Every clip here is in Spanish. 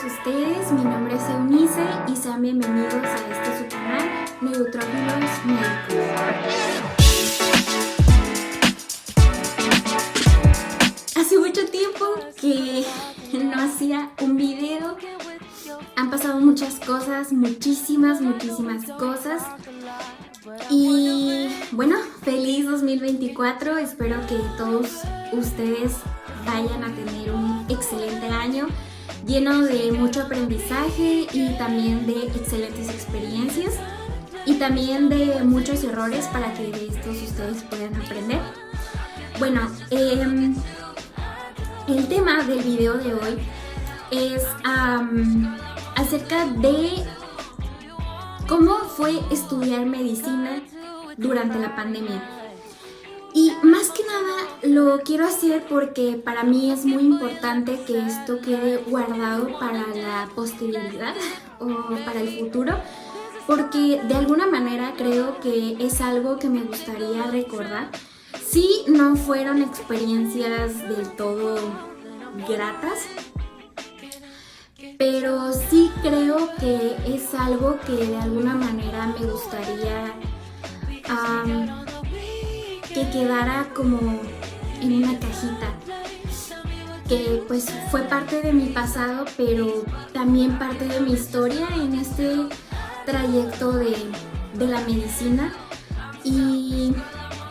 ustedes, mi nombre es Eunice y sean bienvenidos a este su canal Neutrófilos Médicos. Hace mucho tiempo que no hacía un video, han pasado muchas cosas, muchísimas cosas. Y bueno, feliz 2024, espero que todos ustedes vayan a tener un excelente año lleno de mucho aprendizaje y también de excelentes experiencias y también de muchos errores para que de estos ustedes puedan aprender. Bueno, el tema del video de hoy es acerca de cómo fue estudiar medicina durante la pandemia. Y más que nada lo quiero hacer porque para mí es muy importante que esto quede guardado para la posterioridad o para el futuro, porque de alguna manera creo que es algo que me gustaría recordar. Sí, no fueron experiencias del todo gratas, pero sí creo que es algo que de alguna manera me gustaría que quedara como en una cajita, que pues fue parte de mi pasado, pero también parte de mi historia en este trayecto de la medicina. Y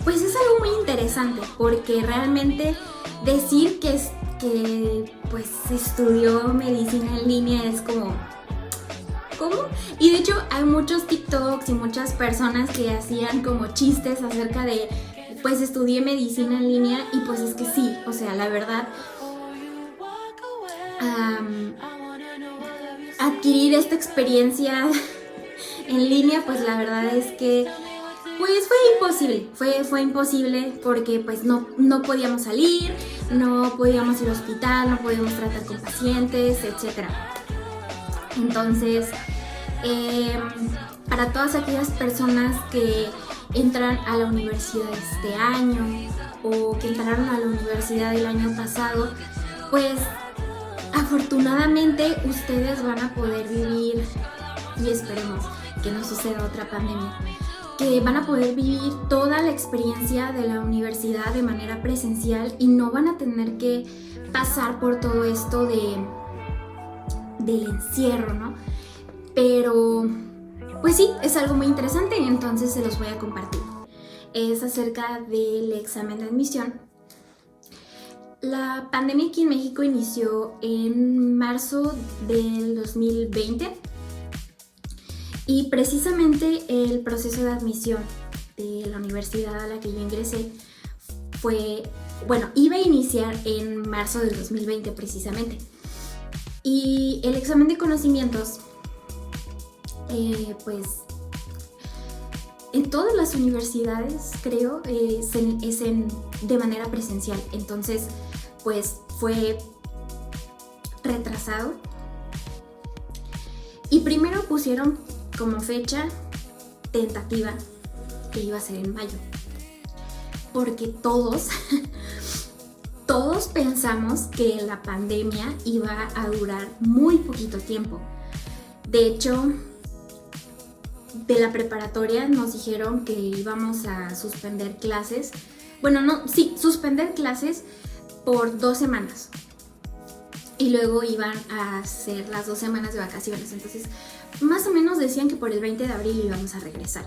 pues es algo muy interesante porque realmente decir que pues estudió medicina en línea es como ¿cómo? Y de hecho hay muchos TikToks y muchas personas que hacían como chistes acerca de pues estudié medicina en línea, y pues es que sí, o sea, la verdad, adquirir esta experiencia en línea, pues la verdad es que pues fue imposible porque pues no podíamos salir, no podíamos ir al hospital, no podíamos tratar con pacientes, etc. Entonces, para todas aquellas personas que entran a la universidad este año o que entraron a la universidad el año pasado, pues afortunadamente ustedes van a poder vivir, y esperemos que no suceda otra pandemia, que van a poder vivir toda la experiencia de la universidad de manera presencial y no van a tener que pasar por todo esto del encierro, ¿no? Pero pues sí, es algo muy interesante y entonces se los voy a compartir. Es acerca del examen de admisión. La pandemia aquí en México inició en marzo del 2020 y precisamente el proceso de admisión de la universidad a la que yo ingresé iba a iniciar en marzo del 2020 precisamente. Y el examen de conocimientos pues en todas las universidades creo es de manera presencial, entonces pues fue retrasado y primero pusieron como fecha tentativa que iba a ser en mayo, porque todos pensamos que la pandemia iba a durar muy poquito tiempo. De hecho, de la preparatoria nos dijeron que íbamos a suspender clases. Suspender clases por 2 semanas. Y luego iban a hacer las 2 semanas de vacaciones. Entonces, más o menos decían que por el 20 de abril íbamos a regresar.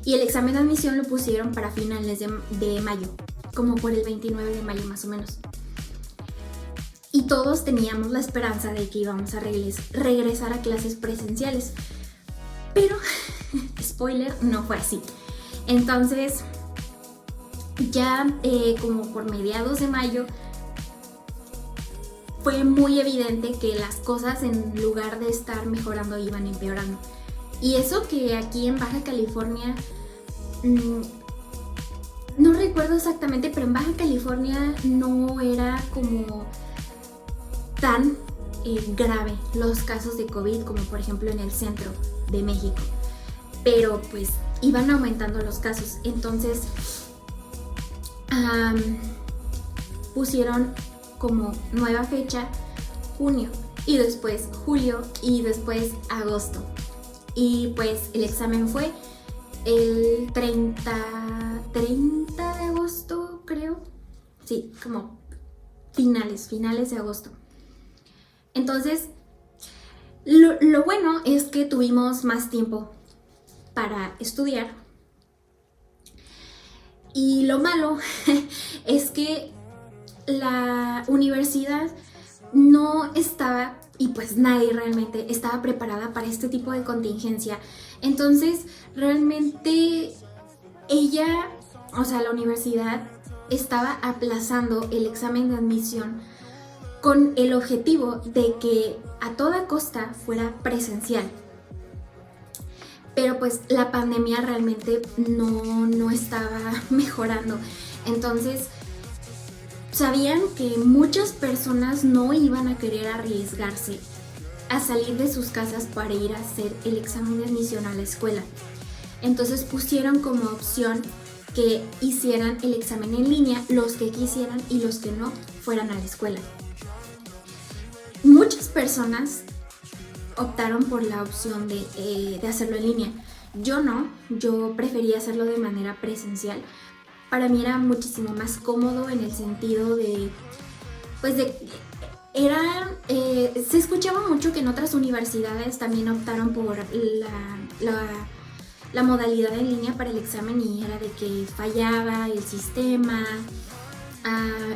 Y el examen de admisión lo pusieron para finales de mayo, como por el 29 de mayo más o menos. Y todos teníamos la esperanza de que íbamos a regresar a clases presenciales. Pero, spoiler, no fue así. Entonces, ya como por mediados de mayo, fue muy evidente que las cosas en lugar de estar mejorando iban empeorando. Y eso que aquí en Baja California, no recuerdo exactamente, pero en Baja California no era como tan grave los casos de COVID como por ejemplo en el centro de México, pero pues iban aumentando los casos. Entonces pusieron como nueva fecha junio, y después julio y después agosto. Y pues el examen fue el 30 de agosto, creo. Sí, como finales de agosto. Entonces, lo bueno es que tuvimos más tiempo para estudiar. Y lo malo es que la universidad no estaba, y pues nadie realmente estaba preparada para este tipo de contingencia. Entonces, realmente la universidad estaba aplazando el examen de admisión con el objetivo de que a toda costa fuera presencial. Pero pues la pandemia realmente no estaba mejorando. Entonces, sabían que muchas personas no iban a querer arriesgarse a salir de sus casas para ir a hacer el examen de admisión a la escuela. Entonces pusieron como opción que hicieran el examen en línea los que quisieran y los que no fueran a la escuela. Muchas personas optaron por la opción de hacerlo en línea. Yo no, yo prefería hacerlo de manera presencial. Para mí era muchísimo más cómodo en el sentido se escuchaba mucho que en otras universidades también optaron por la modalidad en línea para el examen y era de que fallaba el sistema,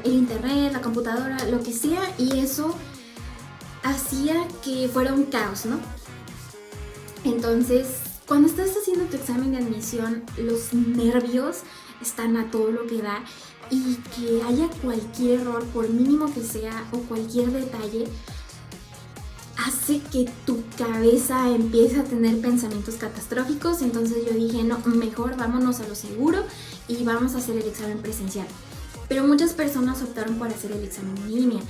el internet, la computadora, lo que sea, y eso hacía que fuera un caos, ¿no? Entonces, cuando estás haciendo tu examen de admisión, los nervios están a todo lo que da y que haya cualquier error, por mínimo que sea, o cualquier detalle, hace que tu cabeza empiece a tener pensamientos catastróficos. Entonces yo dije, no, mejor vámonos a lo seguro y vamos a hacer el examen presencial. Pero muchas personas optaron por hacer el examen en línea.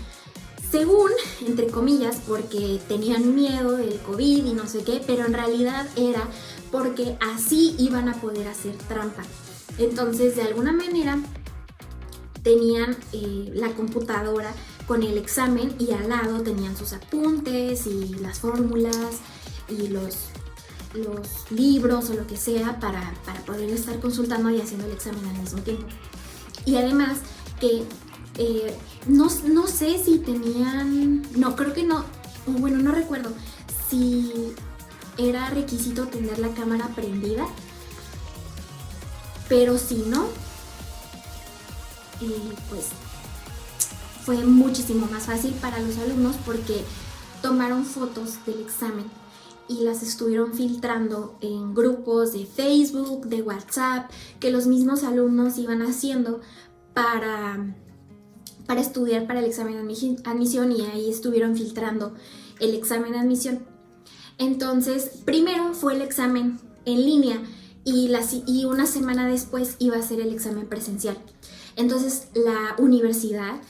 Según, entre comillas, porque tenían miedo del COVID y no sé qué, pero en realidad era porque así iban a poder hacer trampa. Entonces, de alguna manera, tenían la computadora con el examen y al lado tenían sus apuntes y las fórmulas y los libros o lo que sea para poder estar consultando y haciendo el examen al mismo tiempo. Y además que no sé si tenían, no, creo que no, bueno, no recuerdo si era requisito tener la cámara prendida, pero si no, pues fue muchísimo más fácil para los alumnos porque tomaron fotos del examen y las estuvieron filtrando en grupos de Facebook, de WhatsApp, que los mismos alumnos iban haciendo para estudiar para el examen de admisión, y ahí estuvieron filtrando el examen de admisión. Entonces, primero fue el examen en línea y una semana después iba a ser el examen presencial. Entonces, la universidad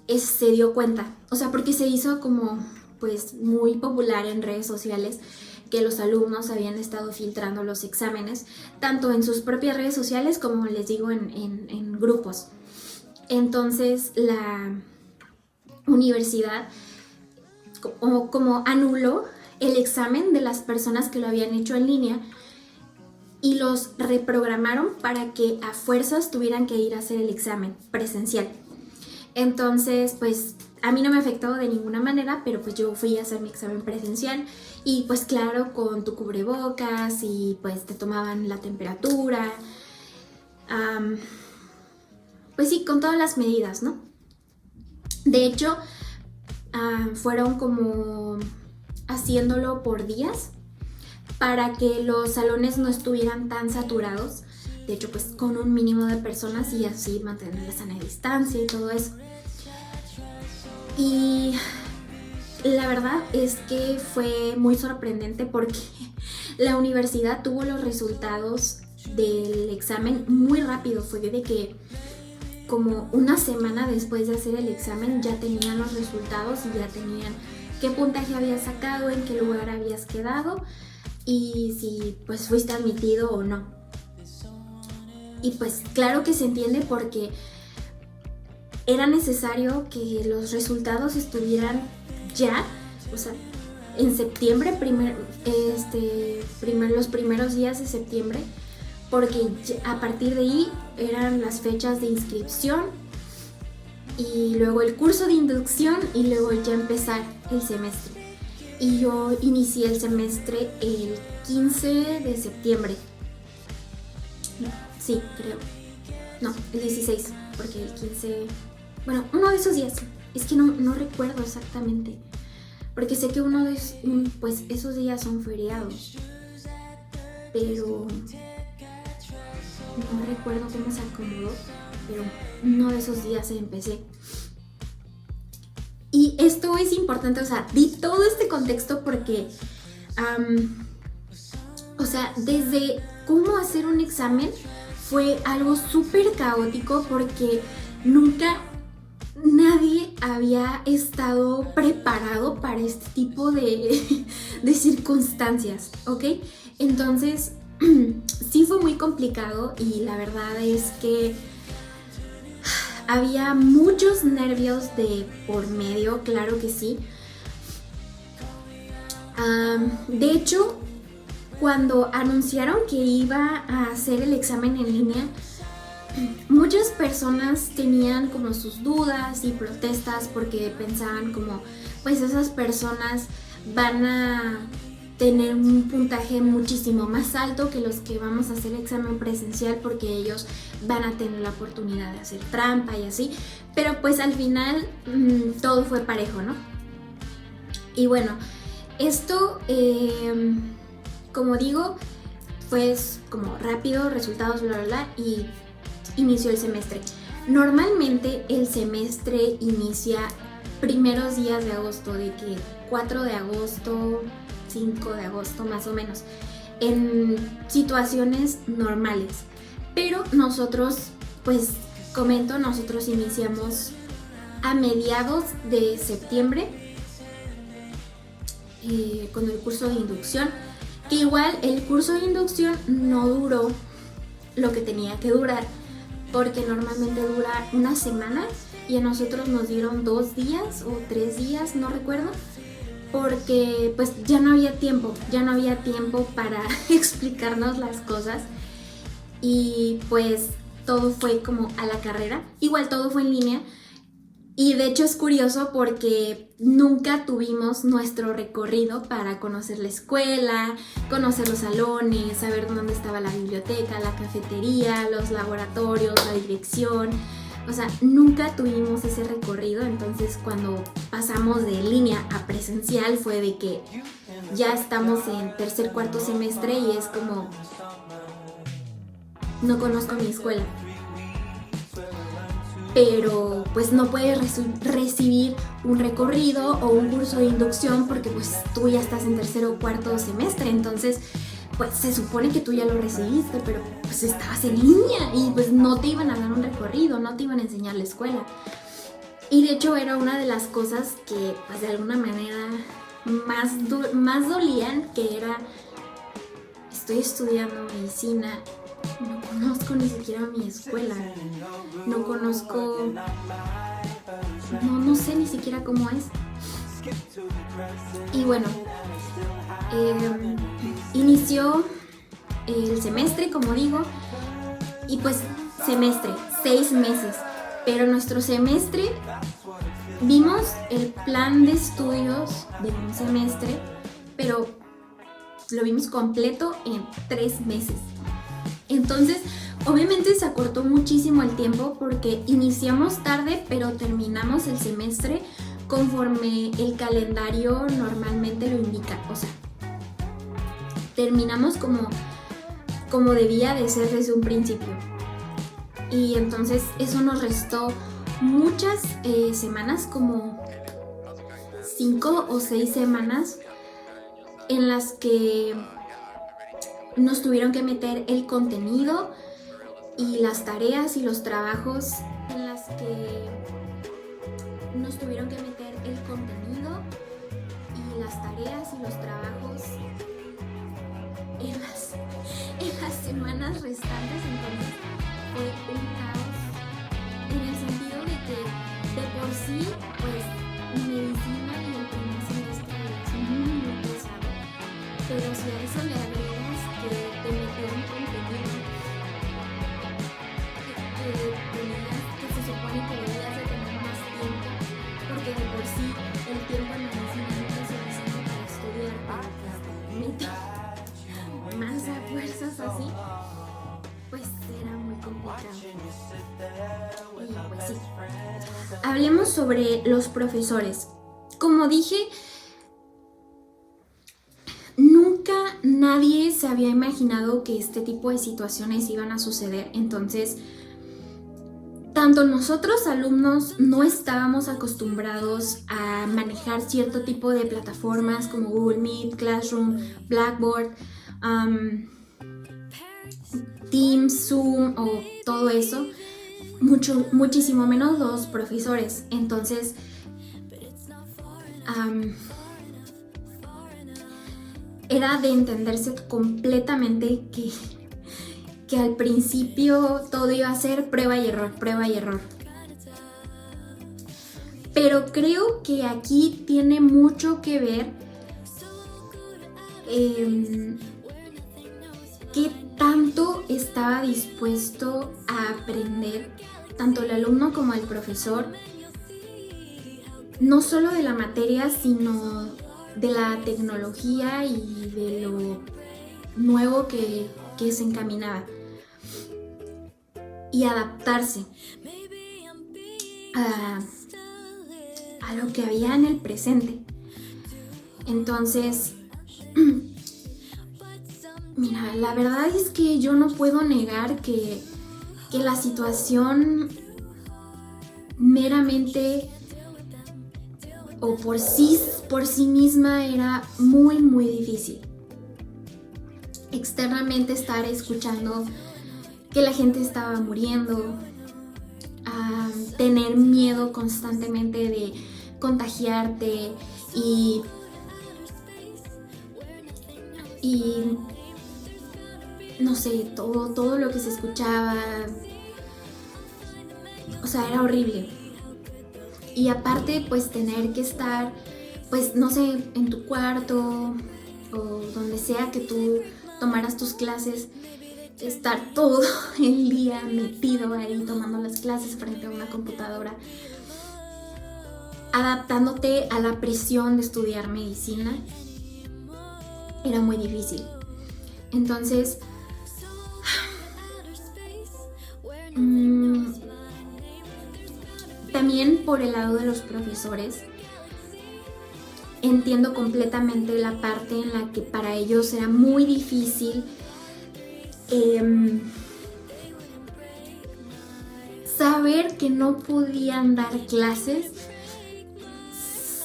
se dio cuenta, o sea, porque se hizo como pues muy popular en redes sociales que los alumnos habían estado filtrando los exámenes, tanto en sus propias redes sociales como les digo en grupos. Entonces la universidad como anuló el examen de las personas que lo habían hecho en línea y los reprogramaron para que a fuerzas tuvieran que ir a hacer el examen presencial. Entonces, pues a mí no me afectó de ninguna manera, pero pues yo fui a hacer mi examen presencial y pues claro, con tu cubrebocas y pues te tomaban la temperatura, pues sí, con todas las medidas, ¿no? De hecho, fueron como haciéndolo por días para que los salones no estuvieran tan saturados. De hecho, pues con un mínimo de personas y así mantener la sana distancia y todo eso. Y la verdad es que fue muy sorprendente porque la universidad tuvo los resultados del examen muy rápido. Fue de que como una semana después de hacer el examen ya tenían los resultados y ya tenían qué puntaje habías sacado, en qué lugar habías quedado y si pues fuiste admitido o no. Y pues claro que se entiende porque era necesario que los resultados estuvieran ya o sea, en septiembre, los primeros días de septiembre, porque a partir de ahí eran las fechas de inscripción y luego el curso de inducción y luego ya empezar el semestre. Y yo inicié el semestre el 15 de septiembre. Sí, creo. No, el 16, porque el 15... Bueno, uno de esos días. Es que no recuerdo exactamente. Porque sé que pues esos días son feriados. Pero no recuerdo cómo se acomodó. Pero uno de esos días empecé. Y esto es importante, o sea, di todo este contexto porque, o sea, desde cómo hacer un examen fue algo súper caótico porque nunca nadie había estado preparado para este tipo de circunstancias, ¿ok? Entonces, sí fue muy complicado y la verdad es que había muchos nervios de por medio, claro que sí. De hecho, cuando anunciaron que iba a hacer el examen en línea, muchas personas tenían como sus dudas y protestas porque pensaban como, pues esas personas van a tener un puntaje muchísimo más alto que los que vamos a hacer examen presencial porque ellos van a tener la oportunidad de hacer trampa y así, pero pues al final todo fue parejo, ¿no? Y bueno, esto, como digo, pues como rápido, resultados, bla, bla, bla, y inició el semestre. Normalmente el semestre inicia primeros días de agosto, de que 4 de agosto, 5 de agosto más o menos, en situaciones normales. Pero nosotros, pues comento, nosotros iniciamos a mediados de septiembre con el curso de inducción, que igual el curso de inducción no duró lo que tenía que durar, porque normalmente dura una semana y a nosotros nos dieron 2 días o 3 días, no recuerdo, porque pues ya no había tiempo para explicarnos las cosas y pues todo fue como a la carrera, igual todo fue en línea. Y de hecho es curioso porque nunca tuvimos nuestro recorrido para conocer la escuela, conocer los salones, saber dónde estaba la biblioteca, la cafetería, los laboratorios, la dirección. O sea, nunca tuvimos ese recorrido, entonces cuando pasamos de línea a presencial fue de que ya estamos en tercer, cuarto semestre y es como, no conozco mi escuela. Pero pues no puedes recibir un recorrido o un curso de inducción porque pues tú ya estás en tercer o cuarto semestre, entonces pues se supone que tú ya lo recibiste, pero pues estabas en línea y pues no te iban a dar un recorrido, no te iban a enseñar la escuela. Y de hecho era una de las cosas que pues de alguna manera más dolían, que era, estoy estudiando medicina, no conozco ni siquiera mi escuela, no conozco, no sé ni siquiera cómo es. Y bueno, inició el semestre, como digo, y pues semestre, 6 meses, pero nuestro semestre vimos el plan de estudios de un semestre, pero lo vimos completo en 3 meses. Entonces, obviamente se acortó muchísimo el tiempo porque iniciamos tarde, pero terminamos el semestre conforme el calendario normalmente lo indica. O sea, terminamos como debía de ser desde un principio. Y entonces eso nos restó muchas semanas, como 5 o 6 semanas en las que nos tuvieron que meter el contenido y las tareas y los trabajos, en las que nos tuvieron que meter el contenido y las tareas y los trabajos en las semanas restantes. Entonces fue un caos en el sentido de que de por sí pues medicina y el primer semestre Pero si a eso le agregas que te metieron contenido que se supone que deberías de tener más tiempo, porque de por sí el tiempo en medicina no es suficiente para estudiar, pero más a fuerzas así, pues era muy complicado. Y pues sí. Hablemos sobre los profesores. Como dije, nunca nadie se había imaginado que este tipo de situaciones iban a suceder. Entonces, tanto nosotros alumnos no estábamos acostumbrados a manejar cierto tipo de plataformas como Google Meet, Classroom, Blackboard, Teams, Zoom o todo eso. Muchísimo menos los profesores. Entonces, era de entenderse completamente que al principio todo iba a ser prueba y error, prueba y error. Pero creo que aquí tiene mucho que ver qué tanto estaba dispuesto a aprender tanto el alumno como el profesor, no solo de la materia, sino de la tecnología y de lo nuevo que se encaminaba, y adaptarse a lo que había en el presente. Entonces, mira, la verdad es que yo no puedo negar que la situación meramente o por sí misma era muy, muy difícil. Externamente estar escuchando que la gente estaba muriendo, tener miedo constantemente de contagiarte y no sé, todo lo que se escuchaba, o sea, era horrible. Y aparte, pues tener que estar, pues no sé, en tu cuarto o donde sea que tú tomaras tus clases, estar todo el día metido ahí tomando las clases frente a una computadora, adaptándote a la presión de estudiar medicina, era muy difícil. Entonces, también por el lado de los profesores, entiendo completamente la parte en la que para ellos era muy difícil saber que no podían dar clases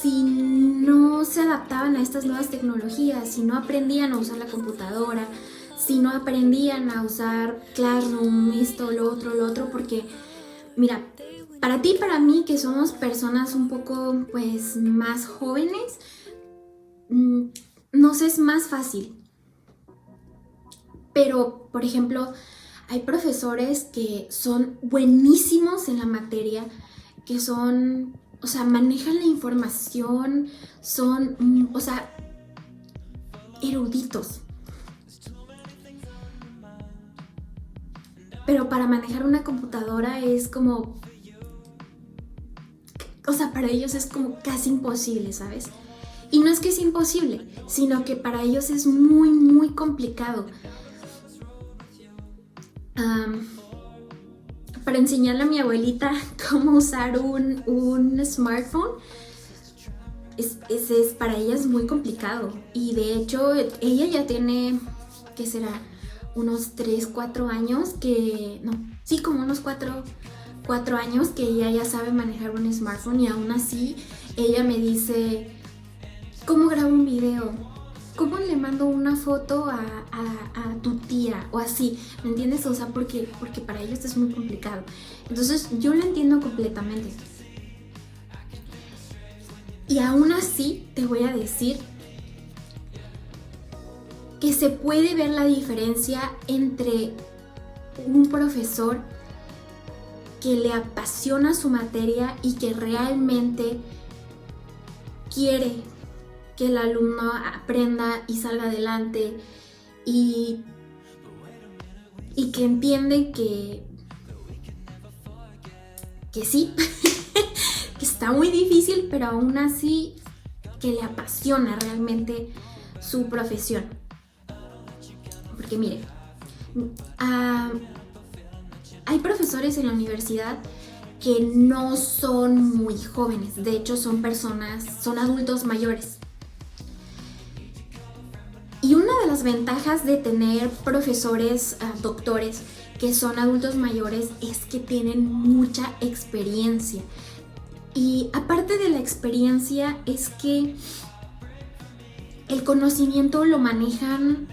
si no se adaptaban a estas nuevas tecnologías, si no aprendían a usar la computadora, si no aprendían a usar Classroom, esto, lo otro, porque mira, para ti y para mí, que somos personas un poco pues más jóvenes, nos es más fácil. Pero, por ejemplo, hay profesores que son buenísimos en la materia, que son, o sea, manejan la información, son, o sea, eruditos. Pero para manejar una computadora es como, o sea, para ellos es como casi imposible, ¿sabes? Y no es que es imposible, sino que para ellos es muy, muy complicado. Para enseñarle a mi abuelita cómo usar un smartphone, para ella es muy complicado. Y de hecho, ella ya tiene, ¿qué será? Unos 3, 4 años como unos 4 años que ella ya sabe manejar un smartphone, y aún así ella me dice, ¿cómo grabo un video? ¿Cómo le mando una foto a tu tía? O así, ¿me entiendes? O sea, porque para ellos es muy complicado. Entonces yo lo entiendo completamente. Y aún así te voy a decir que se puede ver la diferencia entre un profesor que le apasiona su materia y que realmente quiere que el alumno aprenda y salga adelante y que entiende que sí, que está muy difícil, pero aún así que le apasiona realmente su profesión. Porque mire, hay profesores en la universidad que no son muy jóvenes, de hecho son adultos mayores. Y una de las ventajas de tener profesores, doctores, que son adultos mayores, es que tienen mucha experiencia. Y aparte de la experiencia, es que el conocimiento lo manejan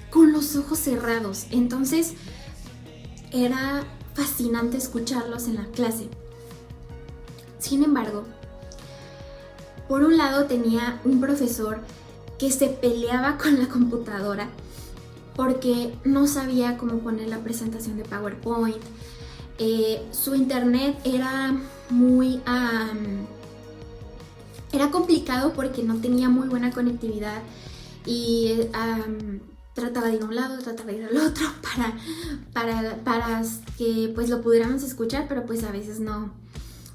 con los ojos cerrados. Entonces, era fascinante escucharlos en la clase. Sin embargo, por un lado tenía un profesor que se peleaba con la computadora porque no sabía cómo poner la presentación de PowerPoint. Su internet era muy... era complicado porque no tenía muy buena conectividad y trataba de ir a un lado, trataba de ir al otro para que pues lo pudiéramos escuchar, pero pues a veces no,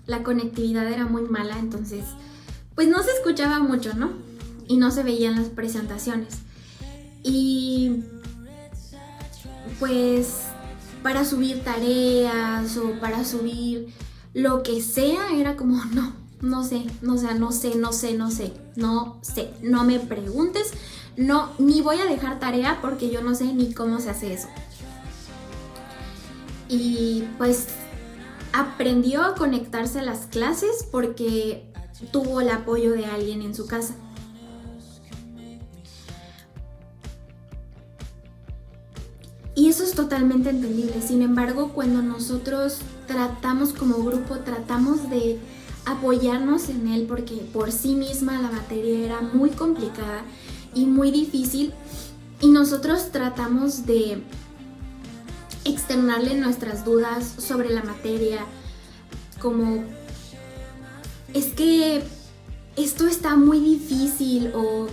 la conectividad era muy mala, entonces pues no se escuchaba mucho, ¿no? Y no se veían las presentaciones. Y pues para subir tareas o para subir lo que sea, era como no me preguntes, ni voy a dejar tarea porque yo no sé ni cómo se hace eso. Y pues aprendió a conectarse a las clases porque tuvo el apoyo de alguien en su casa. Y eso es totalmente entendible. Sin embargo, cuando nosotros como grupo, tratamos de apoyarnos en él porque por sí misma la materia era muy complicada y muy difícil, y nosotros tratamos de externarle nuestras dudas sobre la materia, como es que esto está muy difícil, o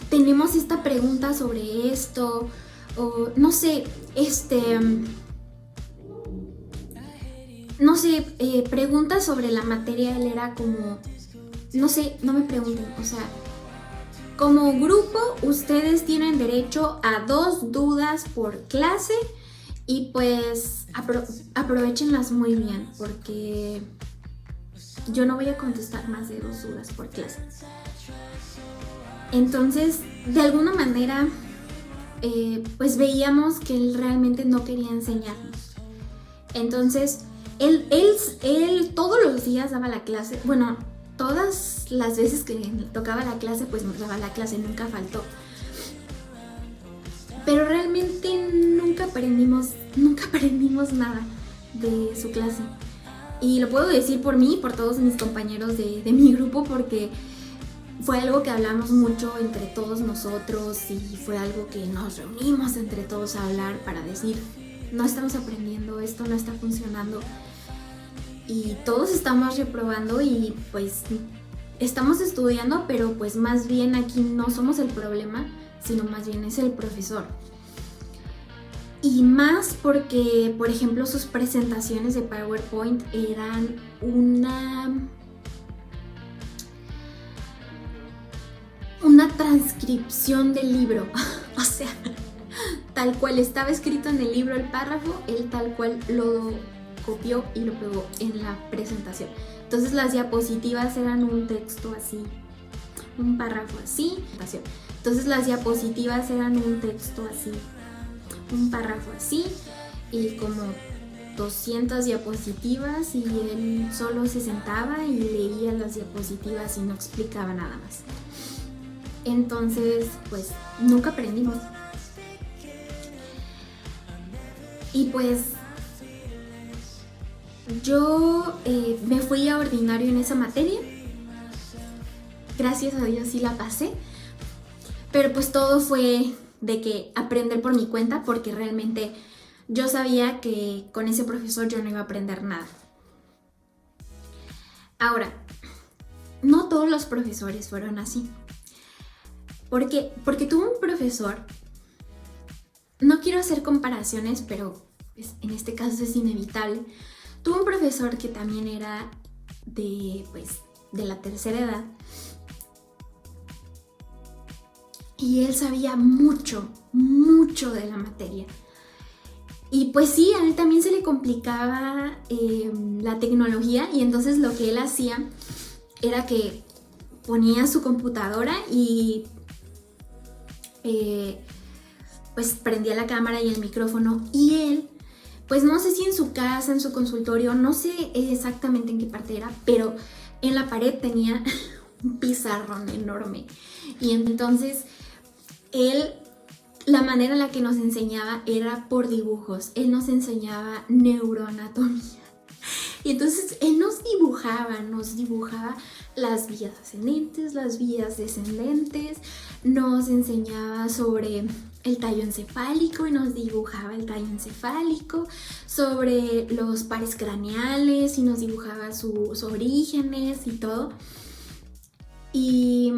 tenemos esta pregunta sobre esto, o no sé, preguntas sobre la materia. Él era como, no sé, no me pregunten, o sea, como grupo ustedes tienen derecho a 2 dudas por clase y pues aprovechenlas muy bien, porque yo no voy a contestar más de 2 dudas por clase. Entonces, de alguna manera, pues veíamos que él realmente no quería enseñarnos. Entonces, él todos los días daba la clase. Bueno, todas las veces que tocaba la clase, pues nos daba la clase, nunca faltó. Pero realmente nunca aprendimos nada de su clase. Y lo puedo decir por mí y por todos mis compañeros de mi grupo, porque fue algo que hablamos mucho entre todos nosotros y fue algo que nos reunimos entre todos a hablar para decir, no estamos aprendiendo, esto no está funcionando y todos estamos reprobando y pues estamos estudiando, pero pues más bien aquí no somos el problema, sino más bien es el profesor. Y más porque, por ejemplo, sus presentaciones de PowerPoint eran una transcripción del libro. O sea, tal cual estaba escrito en el libro el párrafo, él tal cual lo copió y lo pegó en la presentación. Entonces las diapositivas eran un texto así, un párrafo así. Entonces las diapositivas eran un texto así, un párrafo así, y como 200 diapositivas, y él solo se sentaba y leía las diapositivas y no explicaba nada más. Entonces, pues nunca aprendimos. Y pues yo me fui a ordinario en esa materia. Gracias a Dios sí la pasé. Pero pues todo fue de que aprender por mi cuenta, porque realmente yo sabía que con ese profesor yo no iba a aprender nada. Ahora, no todos los profesores fueron así. Porque tuve un profesor, no quiero hacer comparaciones, pero pues, en este caso es inevitable. Tuve un profesor que también era de la tercera edad. Y él sabía mucho, mucho de la materia. Y pues sí, a él también se le complicaba la tecnología, y entonces lo que él hacía era que ponía su computadora y pues prendía la cámara y el micrófono, y él, pues no sé si en su casa, en su consultorio, no sé exactamente en qué parte era, pero en la pared tenía un pizarrón enorme. Y entonces él, la manera en la que nos enseñaba era por dibujos. Él nos enseñaba neuroanatomía. Y entonces él nos dibujaba las vías ascendentes, las vías descendentes, nos enseñaba sobre el tallo encefálico y nos dibujaba el tallo encefálico, sobre los pares craneales y nos dibujaba sus orígenes y todo. Y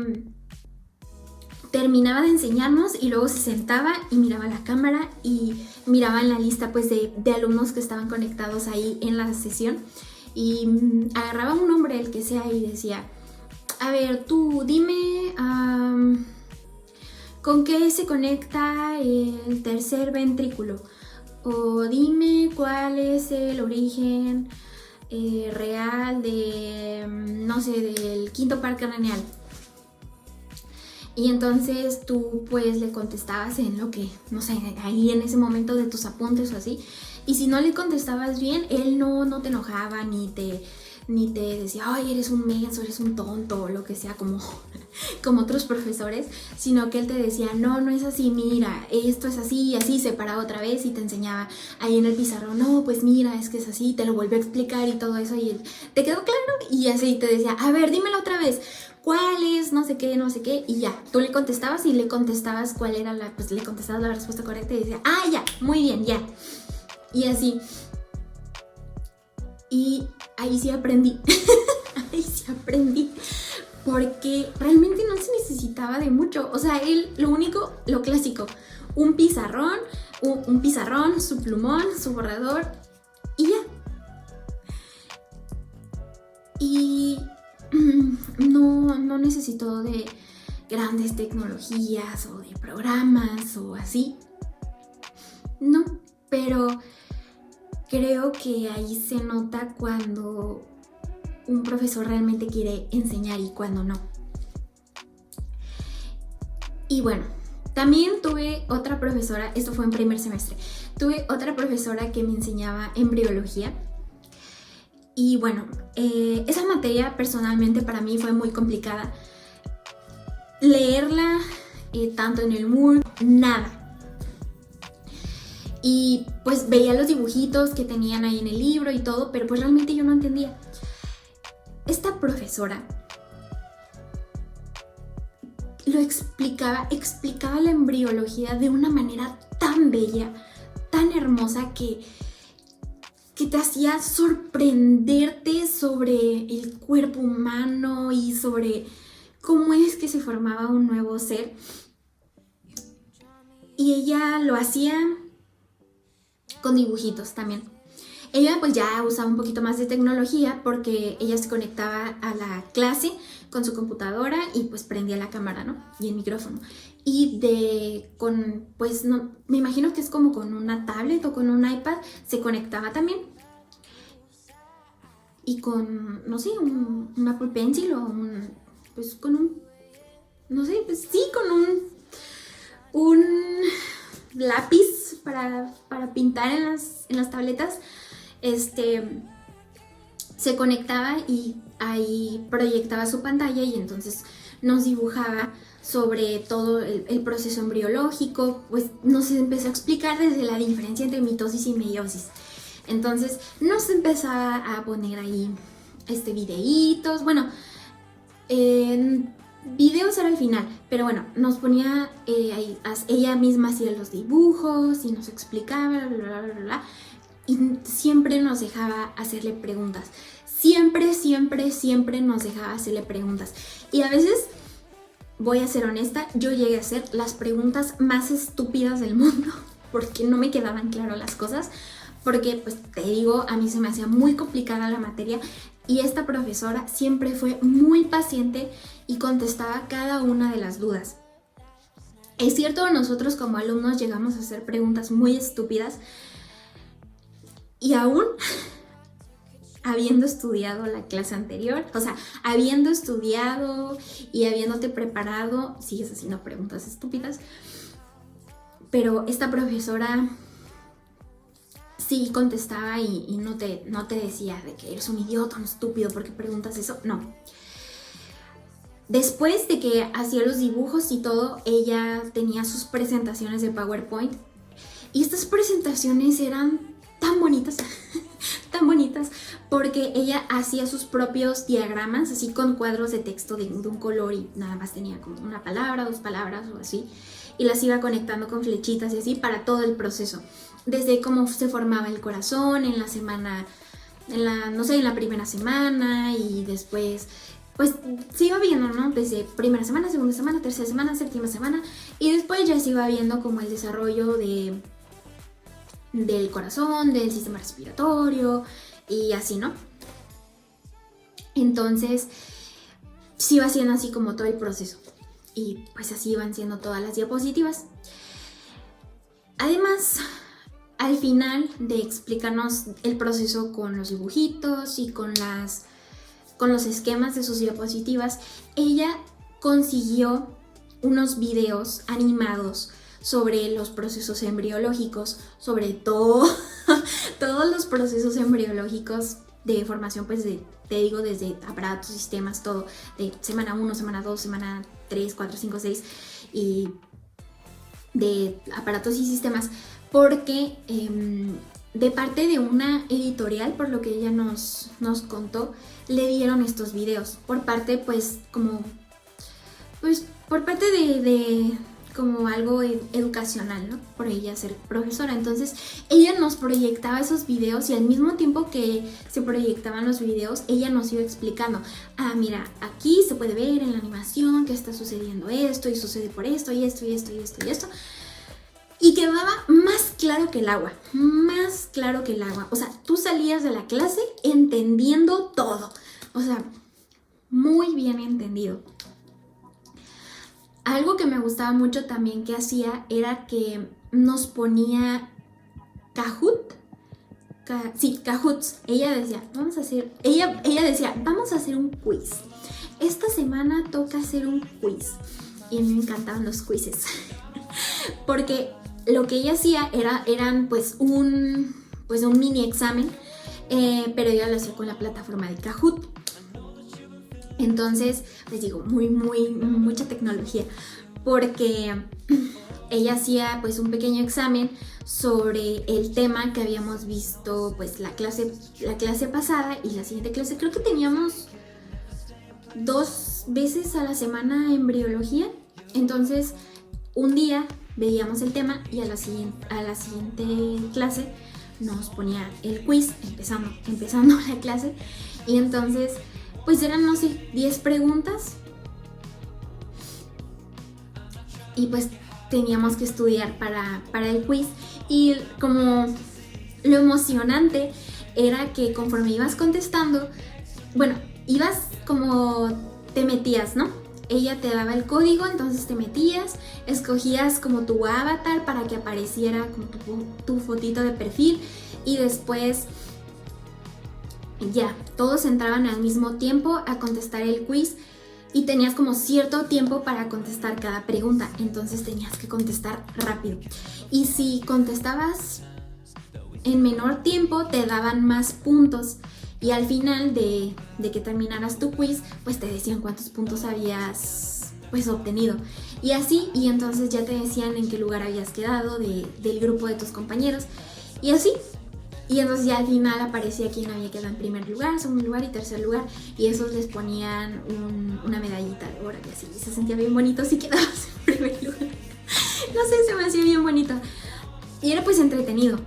terminaba de enseñarnos y luego se sentaba y miraba la cámara y miraba en la lista pues de alumnos que estaban conectados ahí en la sesión, y agarraba un nombre, el que sea, y decía: a ver, tú dime con qué se conecta el tercer ventrículo, o dime cuál es el origen real de, no sé, del quinto par craneal. Y entonces tú pues le contestabas en lo que, no sé, ahí en ese momento de tus apuntes o así. Y si no le contestabas bien, él no te enojaba ni te decía: ay, eres un menso, eres un tonto, o lo que sea, como otros profesores, sino que él te decía: no es así, mira, esto es así, y así, se paraba otra vez y te enseñaba ahí en el pizarrón: no, pues mira, es que es así, te lo volvió a explicar y todo eso, y él, ¿te quedó claro? Y así te decía: a ver, dímelo otra vez, ¿cuál es? No sé qué, y ya, tú le contestabas y le contestabas cuál era pues le contestabas la respuesta correcta y decía: ah, ya, muy bien, ya. Y así. Y ahí sí aprendí. Ahí sí aprendí. Porque realmente no se necesitaba de mucho. O sea, él, lo clásico, un pizarrón, su plumón, su borrador y ya. Y no necesitó de grandes tecnologías o de programas o así. No, pero creo que ahí se nota cuando un profesor realmente quiere enseñar y cuando no. Y bueno, también tuve otra profesora, esto fue en primer semestre, tuve otra profesora que me enseñaba embriología. Y bueno, esa materia personalmente para mí fue muy complicada. Leerla tanto en el Moodle, nada. Y pues veía los dibujitos que tenían ahí en el libro y todo, pero pues realmente yo no entendía. Esta profesora lo explicaba la embriología de una manera tan bella, tan hermosa, que te hacía sorprenderte sobre el cuerpo humano y sobre cómo es que se formaba un nuevo ser. Y ella lo hacía con dibujitos también. Ella pues ya usaba un poquito más de tecnología porque ella se conectaba a la clase con su computadora y pues prendía la cámara, ¿no? Y el micrófono. Y pues no, me imagino que es como con una tablet o con un iPad, se conectaba también. Y con, no sé, un Apple Pencil o pues con un, no sé, pues sí, con un lápiz para pintar en las tabletas, se conectaba y ahí proyectaba su pantalla y entonces nos dibujaba sobre todo el proceso embriológico, pues nos empezó a explicar desde la diferencia entre mitosis y meiosis. Entonces nos empezaba a poner ahí videitos, bueno, videos era al final, pero bueno, nos ponía ahí, ella misma hacía los dibujos y nos explicaba, bla, bla, bla, bla, y siempre nos dejaba hacerle preguntas. siempre nos dejaba hacerle preguntas. Y a veces, voy a ser honesta, yo llegué a hacer las preguntas más estúpidas del mundo porque no me quedaban claras las cosas, porque pues te digo, a mí se me hacía muy complicada la materia y esta profesora siempre fue muy paciente y contestaba cada una de las dudas. Es cierto, nosotros como alumnos llegamos a hacer preguntas muy estúpidas y aún habiendo estudiado la clase anterior, o sea, habiendo estudiado y habiéndote preparado, sigues haciendo preguntas estúpidas. Pero esta profesora sí contestaba y no te decía de que eres un idiota, un estúpido, ¿por qué preguntas eso? No. Después de que hacía los dibujos y todo, ella tenía sus presentaciones de PowerPoint. Y estas presentaciones eran tan bonitas, tan bonitas, porque ella hacía sus propios diagramas, así con cuadros de texto de un color y nada más tenía como una palabra, 2 palabras o así. Y las iba conectando con flechitas y así para todo el proceso. Desde cómo se formaba el corazón en la semana, en la primera semana y después, pues se iba viendo, ¿no? Desde primera semana, segunda semana, tercera semana, séptima semana y después ya se iba viendo como el desarrollo del corazón, del sistema respiratorio y así, ¿no? Entonces, se iba haciendo así como todo el proceso y pues así iban siendo todas las diapositivas. Además, al final de explicarnos el proceso con los dibujitos y con los esquemas de sus diapositivas, ella consiguió unos videos animados sobre los procesos embriológicos, sobre todo, todos los procesos embriológicos de formación, pues te digo, desde aparatos, sistemas, todo, de semana 1, semana 2, semana 3, 4, 5, 6, y de aparatos y sistemas, porque de parte de una editorial, por lo que ella nos contó, le dieron estos videos, por parte por parte de como algo educacional, ¿no? Por ella ser profesora. Entonces, ella nos proyectaba esos videos y al mismo tiempo que se proyectaban los videos, ella nos iba explicando, mira, aquí se puede ver en la animación que está sucediendo esto y sucede por esto y esto y esto y esto y esto. Y quedaba más claro que el agua, más claro que el agua. O sea, tú salías de la clase entendiendo todo. O sea, muy bien entendido. Algo que me gustaba mucho también que hacía era que nos ponía Kahoots. Ella decía, vamos a hacer un quiz. Esta semana toca hacer un quiz. Y a mí me encantaban los quizzes. Porque lo que ella hacía eran un mini examen, pero ella lo hacía con la plataforma de Kahoot. Entonces, les digo, mucha tecnología, porque ella hacía pues un pequeño examen sobre el tema que habíamos visto pues la clase pasada y la siguiente clase. Creo que teníamos 2 veces a la semana embriología. Entonces, un día veíamos el tema y a la siguiente clase nos ponía el quiz, empezando la clase. Y entonces, pues eran, no sé, 10 preguntas. Y pues teníamos que estudiar para el quiz. Y como lo emocionante era que conforme ibas contestando, bueno, ibas como te metías, ¿no? Ella te daba el código, entonces te metías, escogías como tu avatar para que apareciera como tu fotito de perfil y después ya, todos entraban al mismo tiempo a contestar el quiz y tenías como cierto tiempo para contestar cada pregunta, entonces tenías que contestar rápido. Y si contestabas en menor tiempo, te daban más puntos. Y al final de que terminaras tu quiz, pues te decían cuántos puntos habías pues obtenido. Y así, y entonces ya te decían en qué lugar habías quedado del grupo de tus compañeros. Y así. Y entonces ya al final aparecía quién había quedado en primer lugar, segundo lugar y tercer lugar. Y esos les ponían una medallita de oro y así. Y se sentía bien bonito si quedabas en primer lugar. No sé, se me hacía bien bonito. Y era pues entretenido.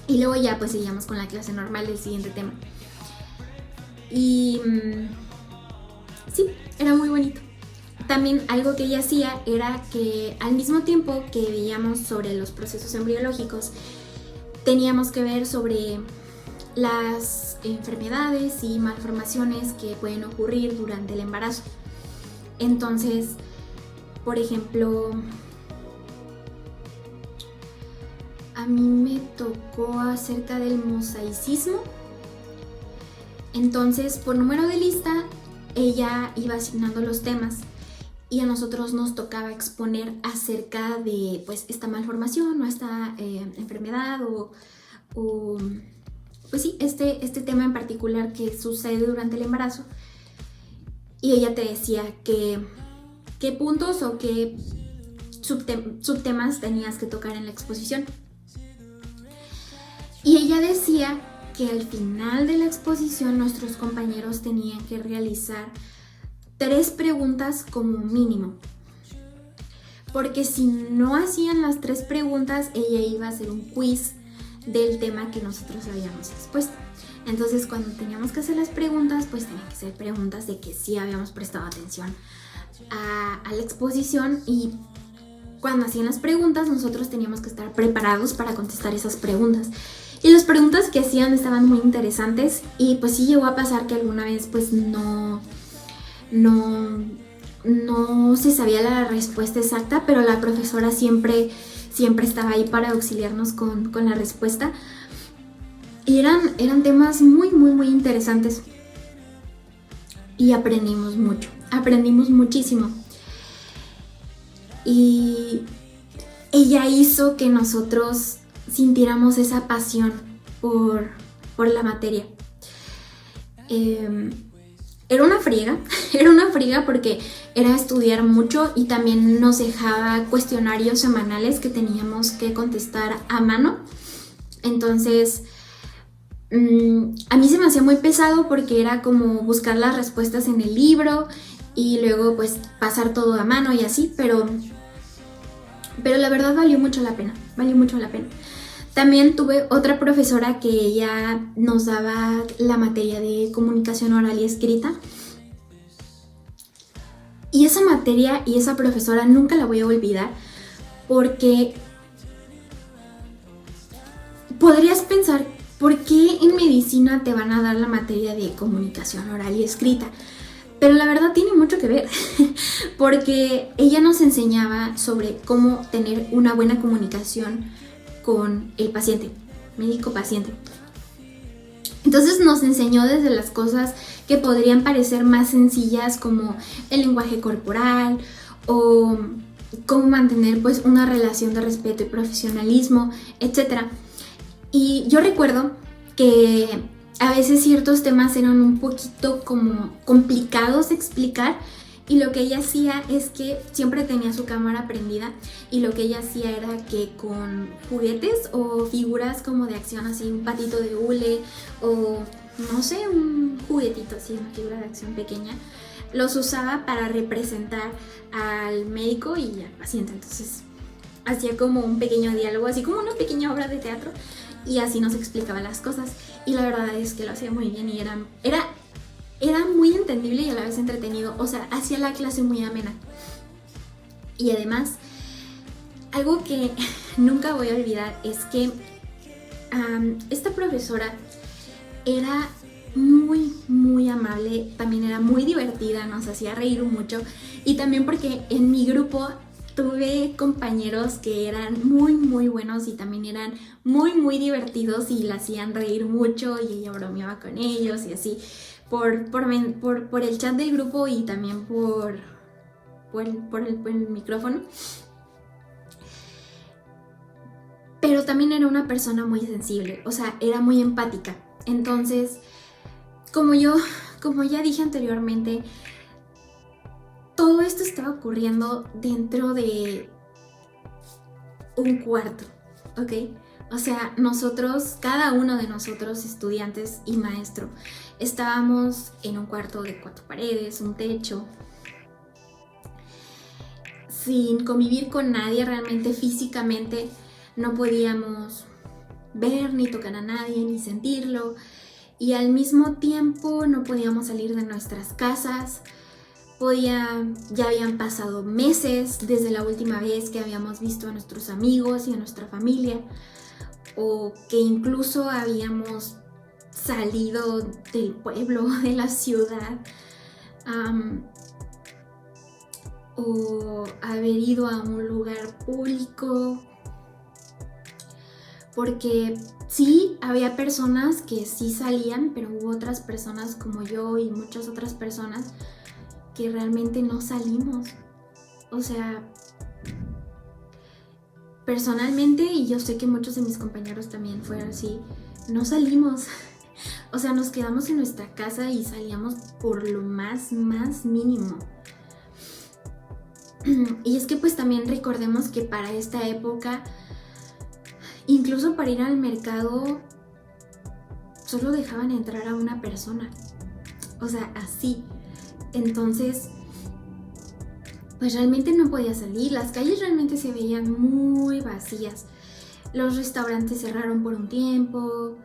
Y luego ya pues seguíamos con la clase normal del siguiente tema. Y sí, era muy bonito. También algo que ella hacía era que al mismo tiempo que veíamos sobre los procesos embriológicos, teníamos que ver sobre las enfermedades y malformaciones que pueden ocurrir durante el embarazo. Entonces, por ejemplo, a mí me tocó acerca del mosaicismo. Entonces, por número de lista, ella iba asignando los temas y a nosotros nos tocaba exponer acerca de pues esta malformación o esta enfermedad o pues sí, este tema en particular que sucede durante el embarazo. Y ella te decía qué puntos o qué subtemas tenías que tocar en la exposición. Y ella decía que al final de la exposición nuestros compañeros tenían que realizar 3 preguntas como mínimo. Porque si no hacían las 3 preguntas, ella iba a hacer un quiz del tema que nosotros habíamos expuesto. Entonces, cuando teníamos que hacer las preguntas, pues tenían que ser preguntas de que sí habíamos prestado atención a la exposición, y cuando hacían las preguntas, nosotros teníamos que estar preparados para contestar esas preguntas. Y las preguntas que hacían estaban muy interesantes, y pues sí llegó a pasar que alguna vez pues no se sabía la respuesta exacta, pero la profesora siempre estaba ahí para auxiliarnos con la respuesta. Y eran temas muy, muy, muy interesantes. Y aprendimos mucho, aprendimos muchísimo. Y ella hizo que nosotros sintiéramos esa pasión por la materia. Era una friega porque era estudiar mucho y también nos dejaba cuestionarios semanales que teníamos que contestar a mano. Entonces, a mí se me hacía muy pesado porque era como buscar las respuestas en el libro y luego pues pasar todo a mano y así, pero la verdad valió mucho la pena. También tuve otra profesora que ella nos daba la materia de comunicación oral y escrita. Y esa materia y esa profesora nunca la voy a olvidar, porque podrías pensar, ¿por qué en medicina te van a dar la materia de comunicación oral y escrita? Pero la verdad tiene mucho que ver, porque ella nos enseñaba sobre cómo tener una buena comunicación con el paciente, médico-paciente. Entonces nos enseñó desde las cosas que podrían parecer más sencillas, como el lenguaje corporal o cómo mantener pues una relación de respeto y profesionalismo, etc. Y yo recuerdo que a veces ciertos temas eran un poquito como complicados de explicar, y lo que ella hacía es que siempre tenía su cámara prendida, y lo que ella hacía era que con juguetes o figuras como de acción, así un patito de hule o no sé, un juguetito así, una figura de acción pequeña, los usaba para representar al médico y al paciente. Entonces hacía como un pequeño diálogo, así como una pequeña obra de teatro, y así nos explicaba las cosas. Y la verdad es que lo hacía muy bien y era muy entendible y a la vez entretenido. O sea, hacía la clase muy amena. Y además, algo que nunca voy a olvidar es que esta profesora era muy, muy amable, también era muy divertida, nos hacía reír mucho. Y también porque en mi grupo tuve compañeros que eran muy, muy buenos y también eran muy, muy divertidos y la hacían reír mucho, y ella bromeaba con ellos y así. Por el chat del grupo y también por el micrófono. Pero también era una persona muy sensible, o sea, era muy empática. Entonces, como ya dije anteriormente, todo esto estaba ocurriendo dentro de un cuarto, ¿ok? O sea, nosotros, cada uno de nosotros, estudiantes y maestro, estábamos en un cuarto de 4 paredes, un techo, sin convivir con nadie realmente físicamente. No podíamos ver ni tocar a nadie ni sentirlo. y al mismo tiempo no podíamos salir de nuestras casas. Ya habían pasado meses desde la última vez que habíamos visto a nuestros amigos y a nuestra familia, o que incluso habíamos salido del pueblo, de la ciudad, o haber ido a un lugar público, porque sí, había personas que sí salían, pero hubo otras personas como yo y muchas otras personas que realmente no salimos. O sea, personalmente, y yo sé que muchos de mis compañeros también fueron así, no salimos. O sea, nos quedamos en nuestra casa y salíamos por lo más mínimo. Y es que pues también recordemos que para esta época, incluso para ir al mercado, solo dejaban entrar a una persona. O sea, así. Entonces, pues realmente no podía salir. Las calles realmente se veían muy vacías. Los restaurantes cerraron por un tiempo.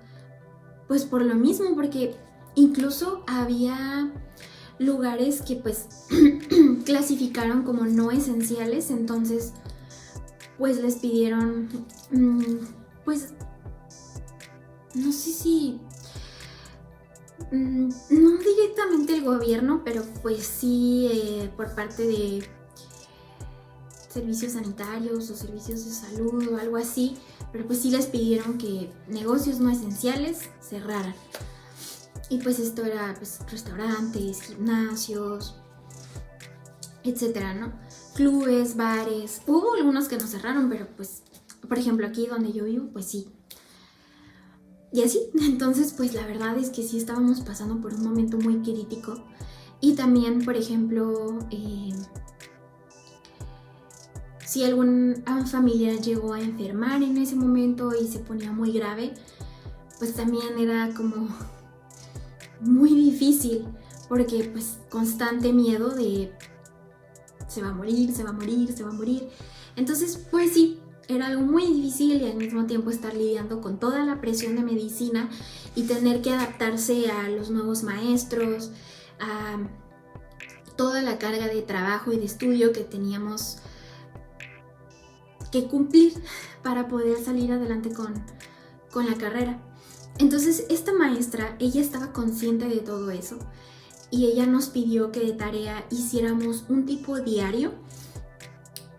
Pues por lo mismo, porque incluso había lugares que pues clasificaron como no esenciales. Entonces, pues les pidieron, pues, no sé si... no directamente el gobierno, pero pues sí por parte de servicios sanitarios o servicios de salud o algo así, pero pues sí les pidieron que negocios no esenciales cerraran. Y pues esto era pues restaurantes, gimnasios, etcétera, ¿no? Clubes, bares. Hubo algunos que no cerraron, pero pues, por ejemplo, aquí donde yo vivo, pues sí. Y así, entonces pues la verdad es que sí estábamos pasando por un momento muy crítico. Y también, por ejemplo, si algún familiar llegó a enfermar en ese momento y se ponía muy grave, pues también era como muy difícil, porque pues constante miedo de se va a morir, se va a morir, se va a morir. Entonces pues sí, era algo muy difícil, y al mismo tiempo estar lidiando con toda la presión de medicina y tener que adaptarse a los nuevos maestros, a toda la carga de trabajo y de estudio que teníamos que cumplir para poder salir adelante con la carrera. Entonces esta maestra, ella estaba consciente de todo eso, y ella nos pidió que de tarea hiciéramos un tipo diario,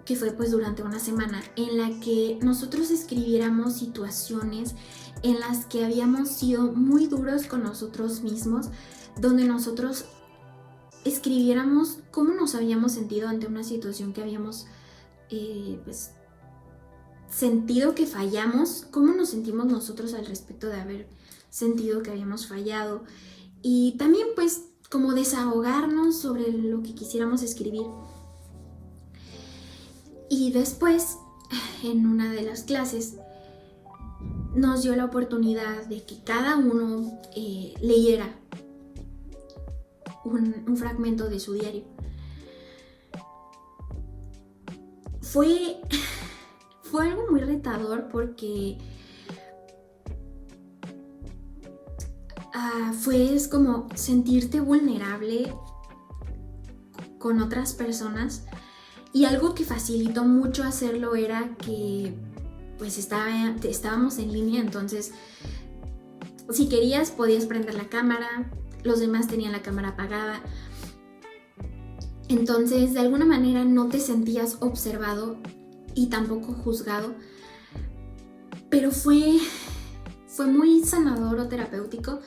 que fue pues durante una semana, en la que nosotros escribiéramos situaciones en las que habíamos sido muy duros con nosotros mismos, donde nosotros escribiéramos cómo nos habíamos sentido ante una situación que habíamos pues sentido que fallamos, cómo nos sentimos nosotros al respecto de haber sentido que habíamos fallado, y también pues como desahogarnos sobre lo que quisiéramos escribir. Y después, en una de las clases, nos dio la oportunidad de que cada uno leyera un fragmento de su diario. Fue algo muy retador, porque es como sentirte vulnerable con otras personas, y algo que facilitó mucho hacerlo era que pues estábamos en línea. Entonces si querías podías prender la cámara, los demás tenían la cámara apagada, entonces de alguna manera no te sentías observado y tampoco juzgado, pero fue muy sanador o terapéutico,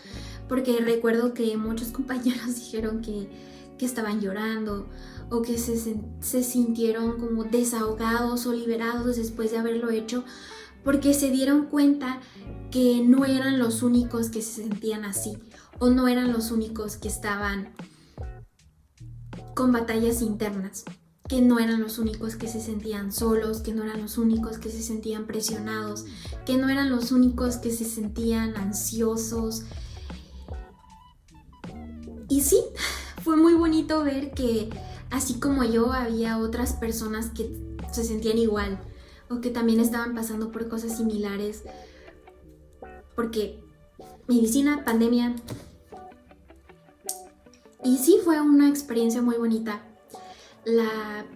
porque recuerdo que muchos compañeros dijeron que estaban llorando, o que se sintieron como desahogados o liberados después de haberlo hecho, porque se dieron cuenta que no eran los únicos que se sentían así, o no eran los únicos que estaban con batallas internas, que no eran los únicos que se sentían solos, que no eran los únicos que se sentían presionados, que no eran los únicos que se sentían ansiosos. Y sí, fue muy bonito ver que así como yo, había otras personas que se sentían igual, o que también estaban pasando por cosas similares, porque medicina, pandemia. Y sí fue una experiencia muy bonita.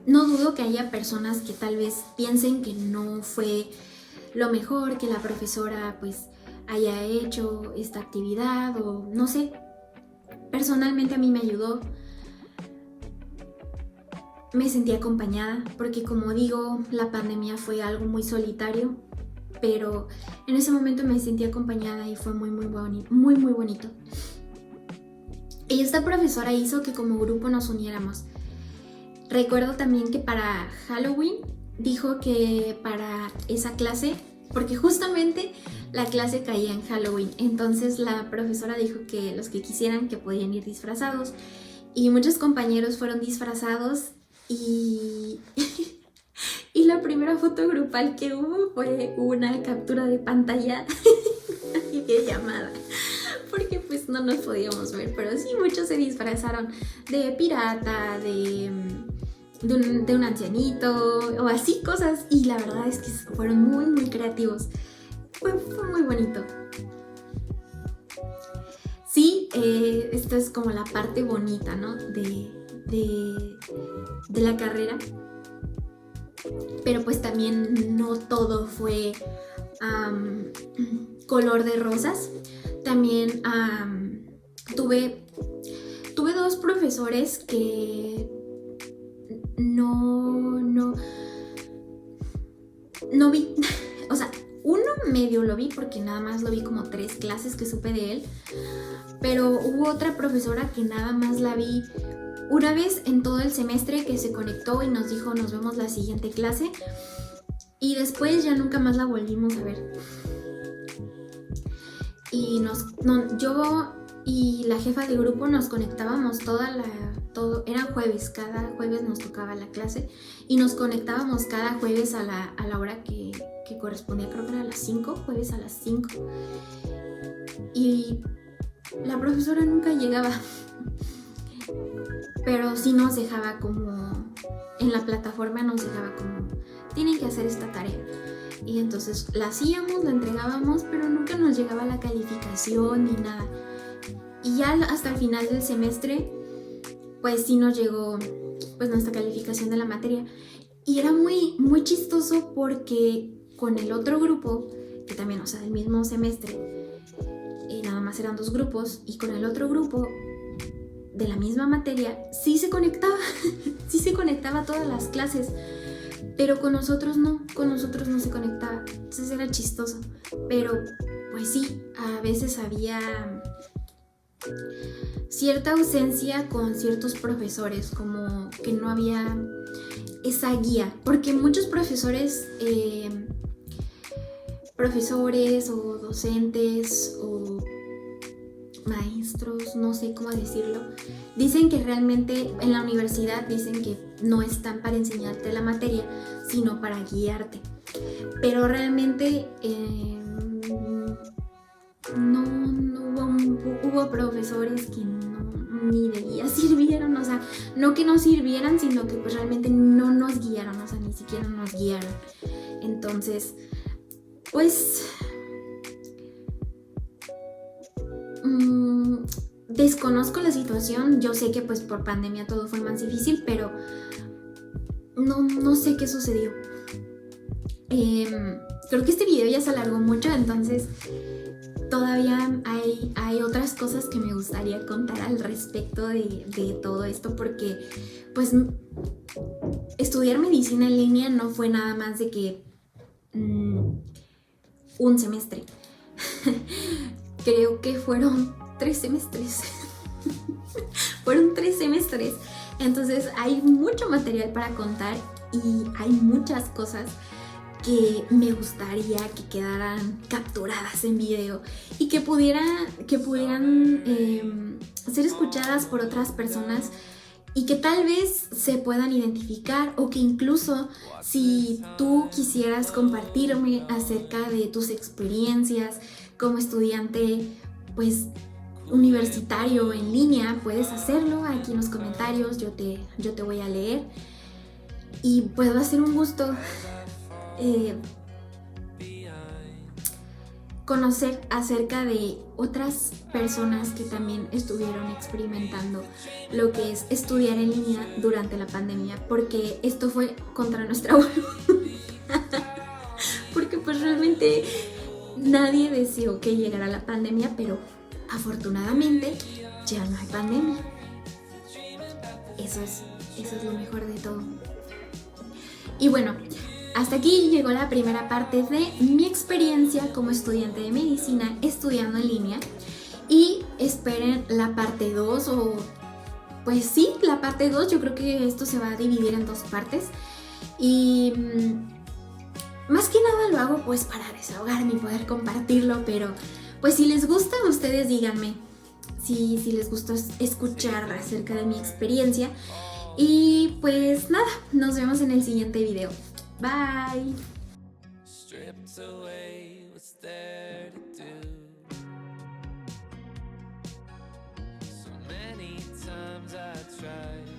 No dudo que haya personas que tal vez piensen que no fue lo mejor, que la profesora pues haya hecho esta actividad o no sé. Personalmente a mí me ayudó. Me sentí acompañada porque, como digo, la pandemia fue algo muy solitario, pero en ese momento me sentí acompañada y fue muy bonito. Y esta profesora hizo que como grupo nos uniéramos. Recuerdo también que para Halloween dijo que para esa clase, porque justamente la clase caía en Halloween, entonces la profesora dijo que los que quisieran que podían ir disfrazados, y muchos compañeros fueron disfrazados y y la primera foto grupal que hubo fue una captura de pantalla y videollamada, porque pues no nos podíamos ver, pero sí muchos se disfrazaron de pirata, de un ancianito o así cosas, y la verdad es que fueron muy creativos. Fue muy bonito. Sí, esta es como la parte bonita, ¿no? de la carrera, pero pues también no todo fue color de rosas. También tuve dos profesores que no vi, o sea, uno medio lo vi porque nada más lo vi como 3 clases que supe de él, pero hubo otra profesora que nada más la vi una vez en todo el semestre, que se conectó y nos dijo nos vemos la siguiente clase, y después ya nunca más la volvimos a ver. Y yo y la jefa de grupo nos conectábamos eran jueves, cada jueves nos tocaba la clase y nos conectábamos cada jueves a la hora que correspondía, creo que era a las 5, jueves a las 5. Y la profesora nunca llegaba, pero sí nos dejaba como, en la plataforma nos dejaba como, tienen que hacer esta tarea. Y entonces la hacíamos, la entregábamos, pero nunca nos llegaba la calificación ni nada. Y ya hasta el final del semestre, pues sí nos llegó pues nuestra calificación de la materia. Y era muy chistoso porque con el otro grupo, que también, o sea, del mismo semestre, nada más eran 2 grupos, y con el otro grupo de la misma materia sí se conectaba, sí se conectaba a todas las clases, pero con nosotros no se conectaba. Entonces era chistoso, pero pues sí, a veces había cierta ausencia con ciertos profesores, como que no había esa guía, porque muchos profesores o docentes o maestros, no sé cómo decirlo, dicen que realmente en la universidad dicen que no están para enseñarte la materia, sino para guiarte, pero realmente hubo profesores que ni de guía sirvieron, o sea, no que no sirvieran, sino que pues realmente no nos guiaron, o sea, ni siquiera nos guiaron. Entonces, pues desconozco la situación. Yo sé que pues por pandemia todo fue más difícil, pero no sé qué sucedió. Creo que este video ya se alargó mucho, entonces todavía hay otras cosas que me gustaría contar al respecto de todo esto, porque pues estudiar medicina en línea no fue nada más de que un semestre. Creo que fueron 3 semestres. Fueron 3 semestres. Entonces hay mucho material para contar y hay muchas cosas que me gustaría que quedaran capturadas en video y que pudieran ser escuchadas por otras personas y que tal vez se puedan identificar, o que incluso si tú quisieras compartirme acerca de tus experiencias como estudiante pues universitario en línea, puedes hacerlo aquí en los comentarios. Yo te voy a leer y pues va a ser un gusto conocer acerca de otras personas que también estuvieron experimentando lo que es estudiar en línea durante la pandemia, porque esto fue contra nuestra voluntad. Porque pues realmente nadie deseó que llegara la pandemia, pero afortunadamente ya no hay pandemia. Eso es lo mejor de todo. Y bueno, hasta aquí llegó la primera parte de mi experiencia como estudiante de medicina estudiando en línea. Y esperen la parte 2 o pues sí, la parte 2. Yo creo que esto se va a dividir en 2 partes. Y más que nada lo hago pues para desahogarme y poder compartirlo, pero pues si les gusta, ustedes díganme si les gusta escuchar acerca de mi experiencia. Y pues nada, nos vemos en el siguiente video. Bye. Stripped away what's there to do. So many times I tried